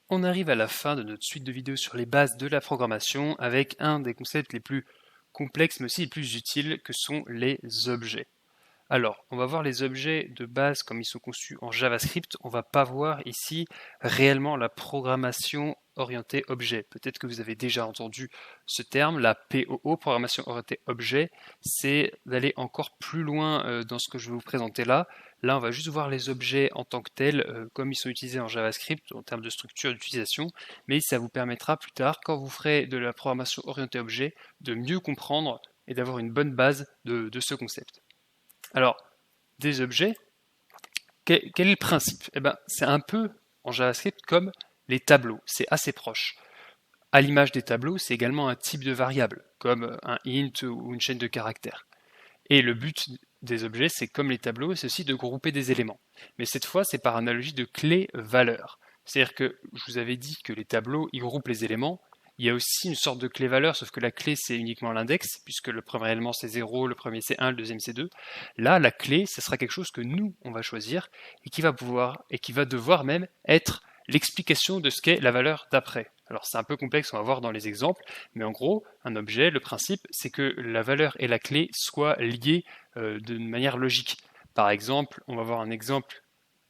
On arrive à la fin de notre suite de vidéos sur les bases de la programmation avec un des concepts les plus complexes mais aussi les plus utiles que sont les objets. Alors, on va voir les objets de base comme ils sont conçus en JavaScript. On ne va pas voir ici réellement la programmation orientée objet. Peut-être que vous avez déjà entendu ce terme, la POO, programmation orientée objet. C'est d'aller encore plus loin dans ce que je vais vous présenter là. Là, on va juste voir les objets en tant que tels, comme ils sont utilisés en JavaScript, en termes de structure d'utilisation. Mais ça vous permettra plus tard, quand vous ferez de la programmation orientée objet, de mieux comprendre et d'avoir une bonne base de ce concept. Alors, des objets, quel est le principe? C'est un peu en JavaScript comme les tableaux, c'est assez proche. À l'image des tableaux, c'est également un type de variable, comme un int ou une chaîne de caractères. Et le but des objets, c'est comme les tableaux, c'est aussi de grouper des éléments. Mais cette fois, c'est par analogie de clé-valeur. C'est-à-dire que je vous avais dit que les tableaux, ils groupent les éléments. Il y a aussi une sorte de clé-valeur, sauf que la clé, c'est uniquement l'index, puisque le premier élément, c'est 0, le premier, c'est 1, le deuxième, c'est 2. Là, la clé, ce sera quelque chose que nous, on va choisir, et qui va devoir même être l'explication de ce qu'est la valeur d'après. Alors c'est un peu complexe, on va voir dans les exemples, mais en gros, un objet, le principe, c'est que la valeur et la clé soient liées d'une manière logique. Par exemple, on va voir un exemple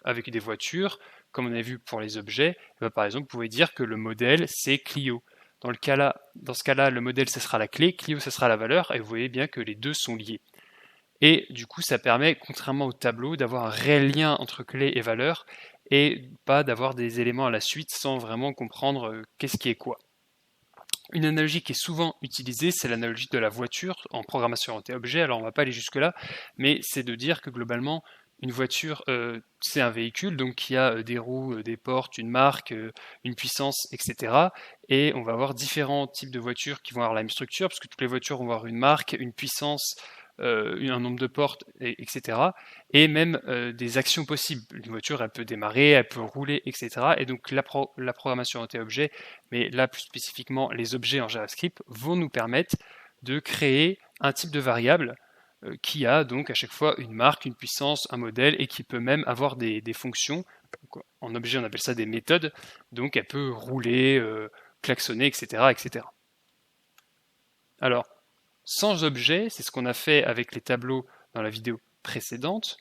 avec des voitures, comme on a vu pour les objets. Par exemple, vous pouvez dire que le modèle, c'est Clio. Dans ce cas-là, le modèle, ce sera la clé, Clio, ce sera la valeur, et vous voyez bien que les deux sont liés. Et du coup, ça permet, contrairement au tableau, d'avoir un réel lien entre clé et valeur, et pas d'avoir des éléments à la suite sans vraiment comprendre qu'est-ce qui est quoi. Une analogie qui est souvent utilisée, c'est l'analogie de la voiture en programmation orientée objet. Alors on ne va pas aller jusque-là, mais c'est de dire que globalement, une voiture, c'est un véhicule, donc qui a des roues, des portes, une marque, une puissance, etc. Et on va avoir différents types de voitures qui vont avoir la même structure, parce que toutes les voitures vont avoir une marque, une puissance, un nombre de portes, etc. Et même des actions possibles. Une voiture, elle peut démarrer, elle peut rouler, etc. Et donc la programmation orientée objet, mais là plus spécifiquement les objets en JavaScript, vont nous permettre de créer un type de variable qui a donc à chaque fois une marque, une puissance, un modèle, et qui peut même avoir des fonctions. Donc, en objet, on appelle ça des méthodes. Donc elle peut rouler, klaxonner, etc., etc. Alors, sans objet, c'est ce qu'on a fait avec les tableaux dans la vidéo précédente,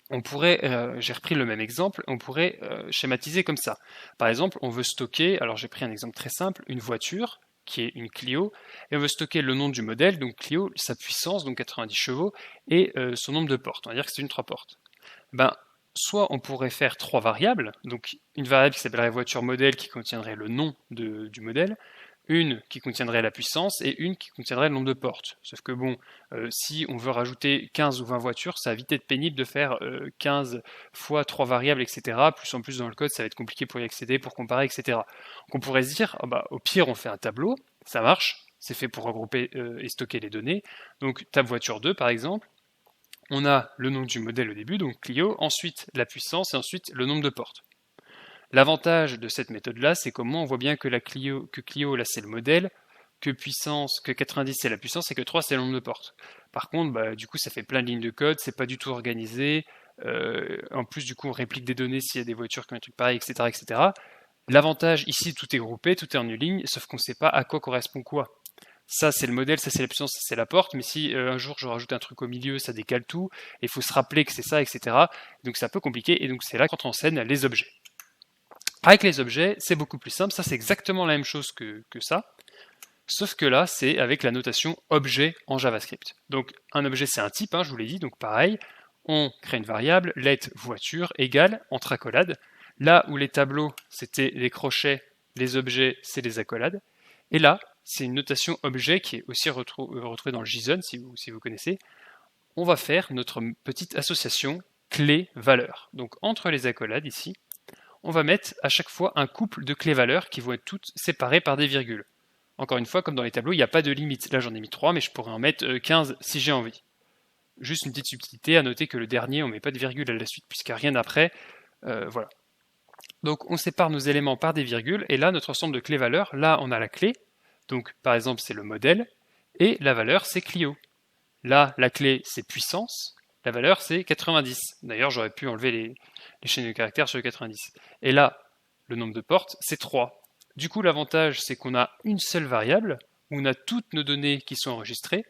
on pourrait, j'ai repris le même exemple, on pourrait schématiser comme ça. Par exemple, on veut stocker, alors j'ai pris un exemple très simple, une voiture, qui est une Clio, et on veut stocker le nom du modèle, donc Clio, sa puissance, donc 90 chevaux, et son nombre de portes, on va dire que c'est une 3 portes. Soit on pourrait faire 3 variables, donc une variable qui s'appellerait voiture modèle qui contiendrait le nom du modèle, une qui contiendrait la puissance et une qui contiendrait le nombre de portes. Sauf que bon, si on veut rajouter 15 ou 20 voitures, ça va vite être pénible de faire 15 fois 3 variables, etc. Plus en plus dans le code, ça va être compliqué pour y accéder, pour comparer, etc. Donc on pourrait se dire, au pire on fait un tableau, ça marche, c'est fait pour regrouper et stocker les données. Donc table voiture 2 par exemple, on a le nom du modèle au début, donc Clio, ensuite la puissance et ensuite le nombre de portes. L'avantage de cette méthode-là, c'est qu'au moins on voit bien que Clio, là c'est le modèle, que 90 c'est la puissance et que 3 c'est le nombre de portes. Par contre, du coup ça fait plein de lignes de code, c'est pas du tout organisé, en plus du coup on réplique des données s'il y a des voitures qui ont un truc pareil, etc. etc. L'avantage ici, tout est groupé, tout est en une ligne, sauf qu'on ne sait pas à quoi correspond quoi. Ça c'est le modèle, ça c'est la puissance, ça c'est la porte, mais si un jour je rajoute un truc au milieu, ça décale tout, et il faut se rappeler que c'est ça, etc. Donc c'est un peu compliqué, et donc c'est là qu'entrent en scène les objets. Avec les objets, c'est beaucoup plus simple, ça c'est exactement la même chose que ça, sauf que là c'est avec la notation objet en JavaScript. Donc un objet c'est un type, je vous l'ai dit, donc pareil, on crée une variable, let voiture égale, entre accolades, là où les tableaux c'était les crochets, les objets c'est les accolades, et là c'est une notation objet qui est aussi retrouvée dans le JSON si vous connaissez. On va faire notre petite association clé-valeur. Donc entre les accolades ici, on va mettre à chaque fois un couple de clés-valeurs qui vont être toutes séparées par des virgules. Encore une fois, comme dans les tableaux, il n'y a pas de limite. Là, j'en ai mis 3, mais je pourrais en mettre 15 si j'ai envie. Juste une petite subtilité, à noter que le dernier, on ne met pas de virgule à la suite, puisqu'il n'y a rien après. Voilà. Donc, on sépare nos éléments par des virgules, et là, notre ensemble de clés-valeurs, là, on a la clé. Donc, par exemple, c'est le modèle, et la valeur, c'est Clio. Là, la clé, c'est puissance, la valeur, c'est 90. D'ailleurs, j'aurais pu enlever les chaînes de caractères sur le 90. Et là, le nombre de portes, c'est 3. Du coup, l'avantage, c'est qu'on a une seule variable, où on a toutes nos données qui sont enregistrées,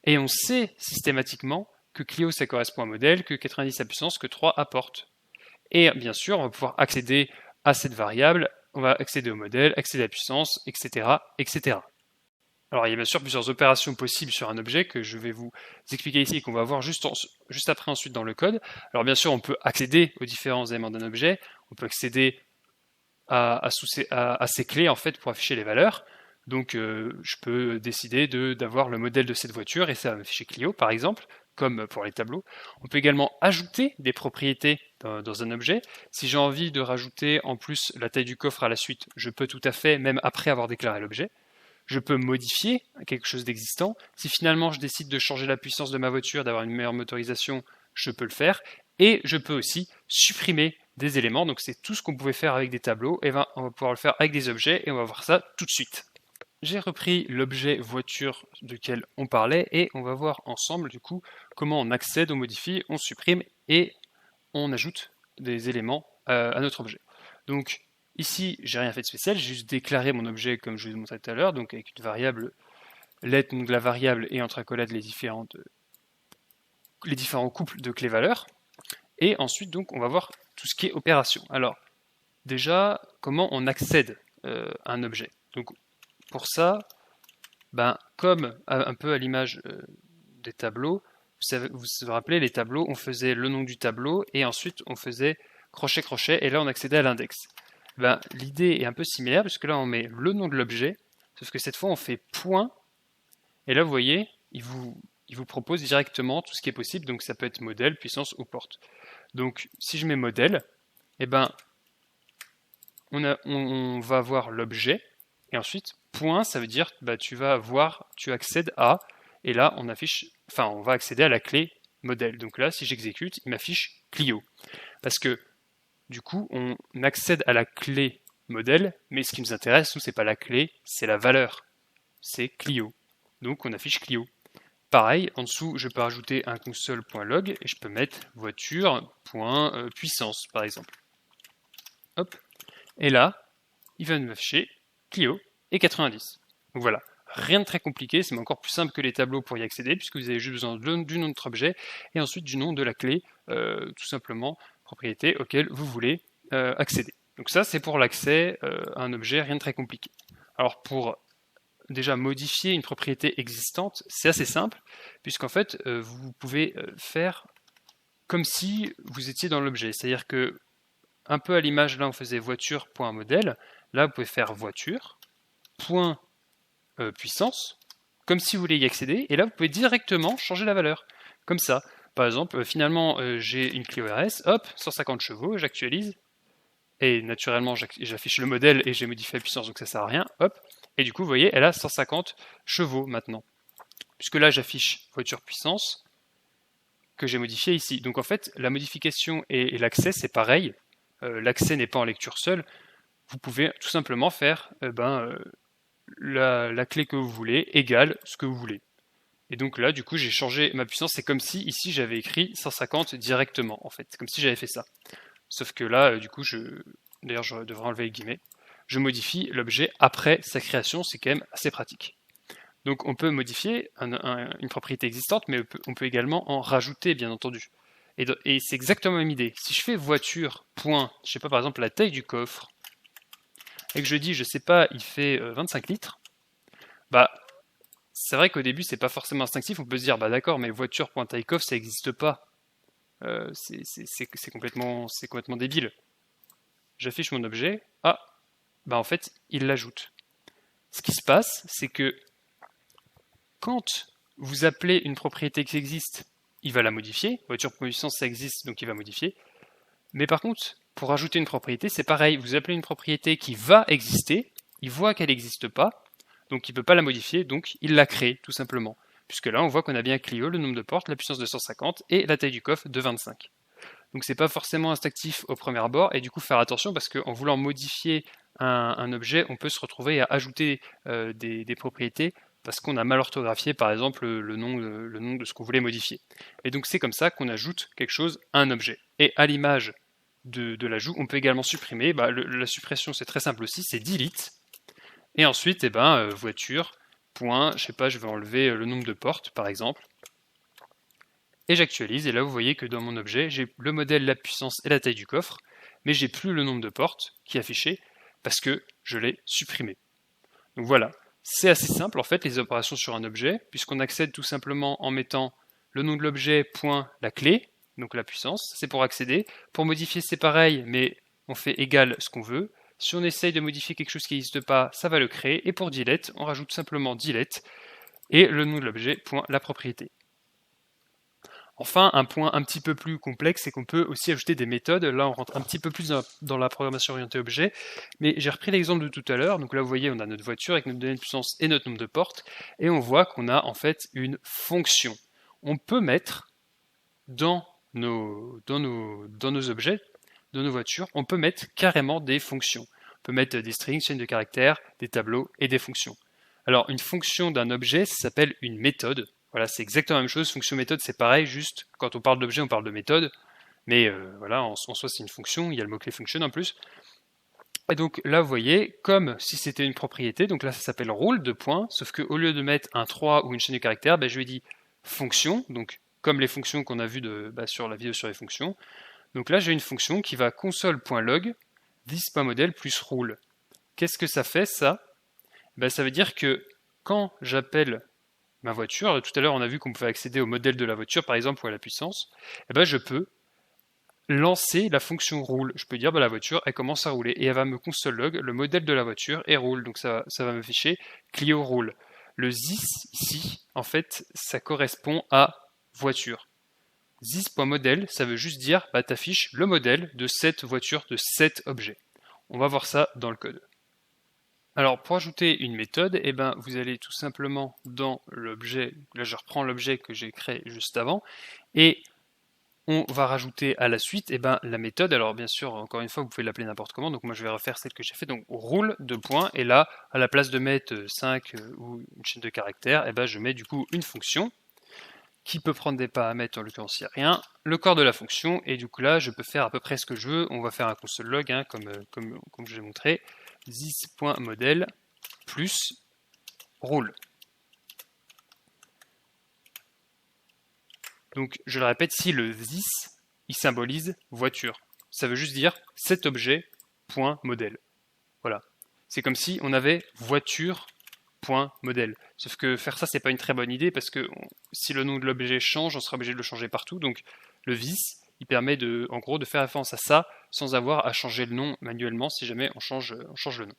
et on sait systématiquement que Clio, ça correspond à modèle, que 90 à puissance, que 3 à porte. Et bien sûr, on va pouvoir accéder à cette variable, on va accéder au modèle, accéder à la puissance, etc., etc. Alors, il y a bien sûr plusieurs opérations possibles sur un objet que je vais vous expliquer ici et qu'on va voir juste après ensuite dans le code. Alors, bien sûr, on peut accéder aux différents éléments d'un objet, on peut accéder à ces clés en fait pour afficher les valeurs. Donc, je peux décider d'avoir le modèle de cette voiture et ça va m'afficher Clio, par exemple, comme pour les tableaux. On peut également ajouter des propriétés dans un objet. Si j'ai envie de rajouter en plus la taille du coffre à la suite, je peux tout à fait, même après avoir déclaré l'objet. Je peux modifier quelque chose d'existant. Si finalement je décide de changer la puissance de ma voiture, d'avoir une meilleure motorisation, je peux le faire. Et je peux aussi supprimer des éléments. Donc c'est tout ce qu'on pouvait faire avec des tableaux. Et ben, on va pouvoir le faire avec des objets et on va voir ça tout de suite. J'ai repris l'objet voiture duquel on parlait et on va voir ensemble du coup comment on accède, on modifie, on supprime et on ajoute des éléments à notre objet. Donc ici, j'ai rien fait de spécial, j'ai juste déclaré mon objet comme je vous ai montré tout à l'heure, donc avec une variable let, donc la variable et entre accolades les différents couples de clés valeurs. Et ensuite, donc, on va voir tout ce qui est opération. Alors, déjà, comment on accède à un objet. Donc, pour ça, comme un peu à l'image des tableaux, vous vous rappelez, les tableaux, on faisait le nom du tableau et ensuite on faisait crochet-crochet et là on accédait à l'index. L'idée est un peu similaire puisque là on met le nom de l'objet, sauf que cette fois on fait point et là vous voyez, il vous propose directement tout ce qui est possible, donc ça peut être modèle, puissance ou porte. Donc si je mets modèle, on va voir l'objet et ensuite point, ça veut dire tu accèdes à, et là on va accéder à la clé modèle. Donc là, si j'exécute, il m'affiche Clio. Parce que du coup, on accède à la clé modèle, mais ce qui nous intéresse, nous, c'est pas la clé, c'est la valeur. C'est Clio. Donc on affiche Clio. Pareil, en dessous, je peux rajouter un console.log et je peux mettre voiture.puissance, par exemple. Hop. Et là, il va m'afficher Clio et 90. Donc voilà, rien de très compliqué, c'est encore plus simple que les tableaux pour y accéder, puisque vous avez juste besoin du nom de votre objet et ensuite du nom de la clé, tout simplement, propriété auquel vous voulez accéder. Donc ça, c'est pour l'accès à un objet, rien de très compliqué. Alors pour déjà modifier une propriété existante, c'est assez simple, puisqu'en fait, vous pouvez faire comme si vous étiez dans l'objet, c'est-à-dire que un peu à l'image, là on faisait voiture.modèle, là vous pouvez faire voiture.puissance, comme si vous voulez y accéder, et là vous pouvez directement changer la valeur, comme ça. Par exemple, finalement j'ai une Clio RS, hop, 150 chevaux, j'actualise, et naturellement j'affiche le modèle et j'ai modifié la puissance, donc ça sert à rien, hop, et du coup vous voyez, elle a 150 chevaux maintenant. Puisque là j'affiche voiture puissance, que j'ai modifié ici. Donc en fait, la modification et l'accès c'est pareil. L'accès n'est pas en lecture seule, vous pouvez tout simplement faire la clé que vous voulez égale ce que vous voulez. Et donc là, du coup, j'ai changé ma puissance. C'est comme si ici j'avais écrit 150 directement, en fait. C'est comme si j'avais fait ça. Sauf que là, du coup, d'ailleurs, je devrais enlever les guillemets. Je modifie l'objet après sa création. C'est quand même assez pratique. Donc on peut modifier une propriété existante, mais on peut également en rajouter, bien entendu. Et c'est exactement la même idée. Si je fais voiture, point, je sais pas, par exemple, la taille du coffre, et que je dis, je sais pas, il fait 25 litres, c'est vrai qu'au début, c'est pas forcément instinctif, on peut se dire, d'accord, mais voiture.taille coffre, ça n'existe pas. C'est complètement débile. J'affiche mon objet, en fait, il l'ajoute. Ce qui se passe, c'est que quand vous appelez une propriété qui existe, il va la modifier. Voiture.puissance, ça existe, donc il va modifier. Mais par contre, pour ajouter une propriété, c'est pareil. Vous appelez une propriété qui va exister, il voit qu'elle n'existe pas, donc il ne peut pas la modifier, donc il la crée, tout simplement. Puisque là, on voit qu'on a bien Clio, le nombre de portes, la puissance de 150 et la taille du coffre de 25. Donc c'est pas forcément instinctif au premier abord, et du coup faire attention parce qu'en voulant modifier un objet, on peut se retrouver à ajouter des propriétés parce qu'on a mal orthographié par exemple le nom de ce qu'on voulait modifier. Et donc c'est comme ça qu'on ajoute quelque chose à un objet. Et à l'image de l'ajout. On peut également supprimer. La suppression, c'est très simple aussi, c'est delete. Et ensuite, voiture, point, je sais pas, je vais enlever le nombre de portes, par exemple. Et j'actualise, et là vous voyez que dans mon objet, j'ai le modèle, la puissance et la taille du coffre, mais j'ai plus le nombre de portes qui est affiché, parce que je l'ai supprimé. Donc voilà, c'est assez simple en fait les opérations sur un objet, puisqu'on accède tout simplement en mettant le nom de l'objet, point, la clé, donc la puissance, c'est pour accéder. Pour modifier c'est pareil, mais on fait égal ce qu'on veut. Si on essaye de modifier quelque chose qui n'existe pas, ça va le créer, et pour delete, on rajoute simplement delete, et le nom de l'objet, point, la propriété. Enfin, un point un petit peu plus complexe, c'est qu'on peut aussi ajouter des méthodes. Là, on rentre un petit peu plus dans la programmation orientée objet, mais j'ai repris l'exemple de tout à l'heure. Donc là, vous voyez, on a notre voiture avec notre donnée de puissance et notre nombre de portes, et on voit qu'on a en fait une fonction. On peut mettre dans nos objets, dans nos voitures, on peut mettre carrément des fonctions. On peut mettre des strings, chaînes de caractères, des tableaux et des fonctions. Alors, une fonction d'un objet, ça s'appelle une méthode. Voilà, c'est exactement la même chose. Fonction méthode, c'est pareil, juste quand on parle d'objet, on parle de méthode. Mais voilà, en soi, c'est une fonction. Il y a le mot-clé function en plus. Et donc là, vous voyez, comme si c'était une propriété, donc là, ça s'appelle rule, de points, sauf qu'au lieu de mettre un 3 ou une chaîne de caractères, je lui ai dit fonction, donc comme les fonctions qu'on a vues sur la vidéo sur les fonctions. Donc là, j'ai une fonction qui va console.log this.model plus rule. Qu'est-ce que ça fait, ça? Ça veut dire que quand j'appelle ma voiture, tout à l'heure on a vu qu'on pouvait accéder au modèle de la voiture par exemple ou à la puissance, je peux lancer la fonction roule. Je peux dire la voiture elle commence à rouler et elle va me console log le modèle de la voiture et roule, donc ça va m'afficher Clio roule. Le this ici en fait ça correspond à voiture. This.model ça veut juste dire t'affiches le modèle de cette voiture, de cet objet. On va voir ça dans le code. Alors pour ajouter une méthode, vous allez tout simplement dans l'objet, là je reprends l'objet que j'ai créé juste avant, et on va rajouter à la suite la méthode. Alors bien sûr, encore une fois, vous pouvez l'appeler n'importe comment, donc moi je vais refaire celle que j'ai fait, donc roule, deux points, et là, à la place de mettre 5 ou une chaîne de caractères, je mets du coup une fonction, qui peut prendre des paramètres, en l'occurrence il n'y a rien, le corps de la fonction, et du coup là je peux faire à peu près ce que je veux. On va faire un console log, comme je l'ai montré, this.model plus roule. Donc je le répète, si le this il symbolise voiture, ça veut juste dire cet objet point modèle. Voilà. C'est comme si on avait voiture point modèle. Sauf que faire ça c'est pas une très bonne idée parce que si le nom de l'objet change, on sera obligé de le changer partout. Donc le this il permet en gros de faire référence à ça sans avoir à changer le nom manuellement si jamais on change le nom.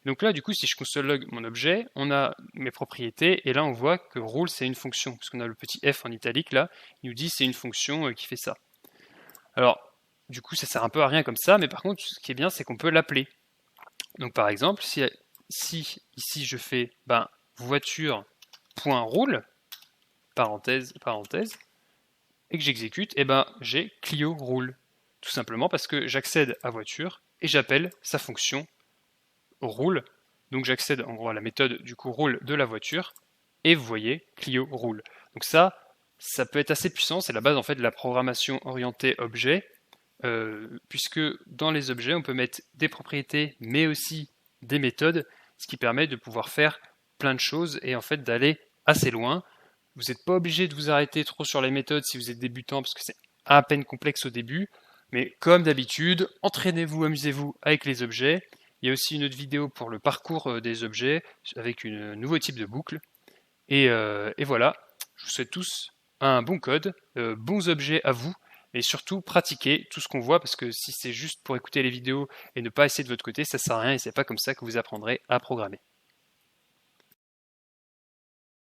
Donc là, du coup, si je console log mon objet, on a mes propriétés, et là on voit que rule c'est une fonction, parce qu'on a le petit f en italique là, il nous dit c'est une fonction qui fait ça. Alors, du coup, ça sert un peu à rien comme ça, mais par contre, ce qui est bien, c'est qu'on peut l'appeler. Donc par exemple, si ici je fais voiture.roule, parenthèse, et que j'exécute, j'ai Clio roule. Tout simplement parce que j'accède à voiture et j'appelle sa fonction roule. Donc j'accède en gros à la méthode du coup roule de la voiture et vous voyez Clio roule. Donc ça peut être assez puissant, c'est la base en fait de la programmation orientée objet, puisque dans les objets on peut mettre des propriétés mais aussi des méthodes, ce qui permet de pouvoir faire plein de choses et en fait d'aller assez loin. Vous n'êtes pas obligé de vous arrêter trop sur les méthodes si vous êtes débutant parce que c'est à peine complexe au début, mais comme d'habitude, entraînez-vous, amusez-vous avec les objets. Il y a aussi une autre vidéo pour le parcours des objets avec un nouveau type de boucle. Et voilà, je vous souhaite tous un bon code, bons objets à vous, et surtout pratiquez tout ce qu'on voit parce que si c'est juste pour écouter les vidéos et ne pas essayer de votre côté, ça sert à rien et c'est pas comme ça que vous apprendrez à programmer.